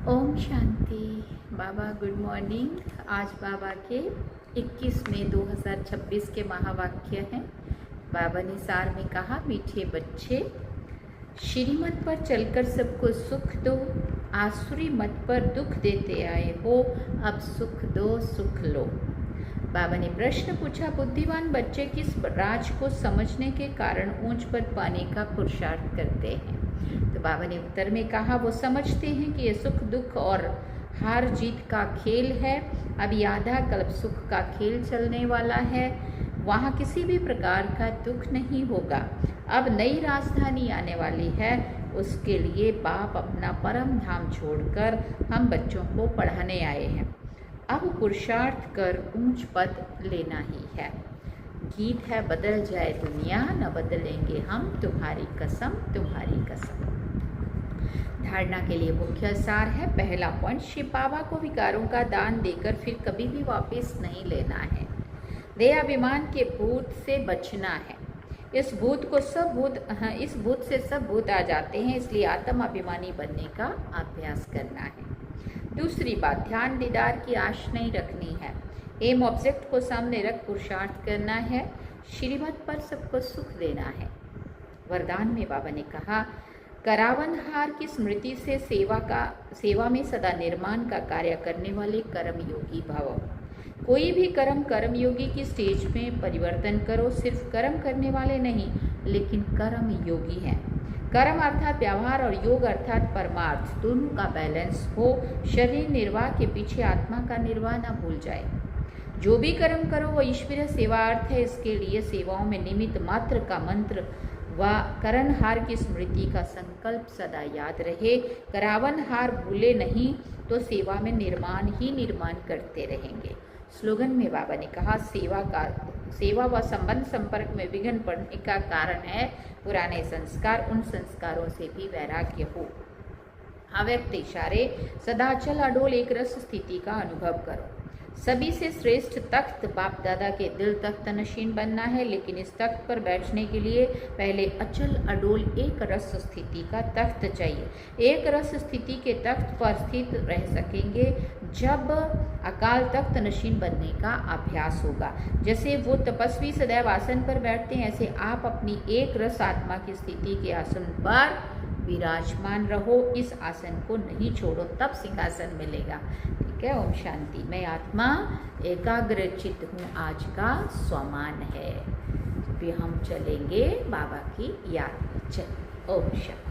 ओम शांति। बाबा good morning. आज बाबा के 21 मई 2026 के महावाक्य हैं। बाबा ने सार में कहा, मीठे बच्चे, श्रीमत पर चलकर सबको सुख दो। आसुरी मत पर दुख देते आए हो, अब सुख दो, सुख लो। बाबा ने प्रश्न पूछा, बुद्धिमान बच्चे किस राज को समझने के कारण ऊंच पद पाने का पुरुषार्थ करते हैं? तो बाबा ने उत्तर में कहा, वो समझते हैं कि ये सुख दुख और हार जीत का खेल है। अब आधा कल्प सुख का खेल चलने वाला है, वहाँ किसी भी प्रकार का दुख नहीं होगा। अब नई राजधानी आने वाली है, उसके लिए बाप अपना परम धाम छोड़कर हम बच्चों को पढ़ाने आए हैं। अब पुरुषार्थ कर ऊंच पद लेना ही है। गीत है, बदल जाए दुनिया न बदलेंगे हम, तुम्हारी कसम तुम्हारी कसम। धारणा के लिए मुख्य सार है। पहला पॉइंट, शिव बाबा को विकारों का दान देकर फिर कभी भी वापस नहीं लेना है। देहाभिमान के भूत से बचना है। इस भूत से सब भूत आ जाते हैं, इसलिए आत्म अभिमानी बनने का अभ्यास करना है। दूसरी बात, ध्यान दीदार की आश नहीं रखनी है। एम ऑब्जेक्ट को सामने रख पुरुषार्थ करना है। श्रीमत पर सबको सुख देना है। वरदान में बाबा ने कहा, करावनहार की स्मृति से सेवा में सदा निर्माण का कार्य करने वाले कर्मयोगी भव। कोई भी कर्मयोगी की स्टेज में परिवर्तन करो। सिर्फ कर्म करने वाले नहीं, लेकिन कर्मयोगी हैं। कर्म अर्थात व्यवहार और योग अर्थात परमार्थ, दोनों का बैलेंस हो। शरीर निर्वाह के पीछे आत्मा का निर्वाह न भूल जाए। जो भी कर्म करो वो ईश्वरीय सेवार्थ है। इसके लिए सेवाओं में निमित्त मात्र का मंत्र व करणहार की स्मृति का संकल्प सदा याद रहे। करावनहार भूले नहीं तो सेवा में निर्माण करते रहेंगे। स्लोगन में बाबा ने कहा, सेवा व संबंध संपर्क में विघ्न पड़ने का कारण है पुराने संस्कार। उन संस्कारों से भी वैराग्य हो। अव्यक्त इशारे, सदा चल अडोल एक रस स्थिति का अनुभव करो। सभी से श्रेष्ठ तख्त बाप दादा के दिल तख्त नशीन बनना है, लेकिन इस तख्त पर बैठने के लिए पहले अचल अडोल एक रस स्थिति का तख्त चाहिए। एक रस स्थिति के तख्त पर स्थित रह सकेंगे जब अकाल तख्त नशीन बनने का अभ्यास होगा। जैसे वो तपस्वी सदैव आसन पर बैठते हैं, ऐसे आप अपनी एक रस आत्मा की स्थिति के आसन पर विराजमान रहो। इस आसन को नहीं छोड़ो, तब सिंहासन मिलेगा। ठीक है। ओम शांति। मैं आत्मा एकाग्रचित हूँ, आज का स्वमान है। भी हम चलेंगे बाबा की याद में। चल, ओम शांति।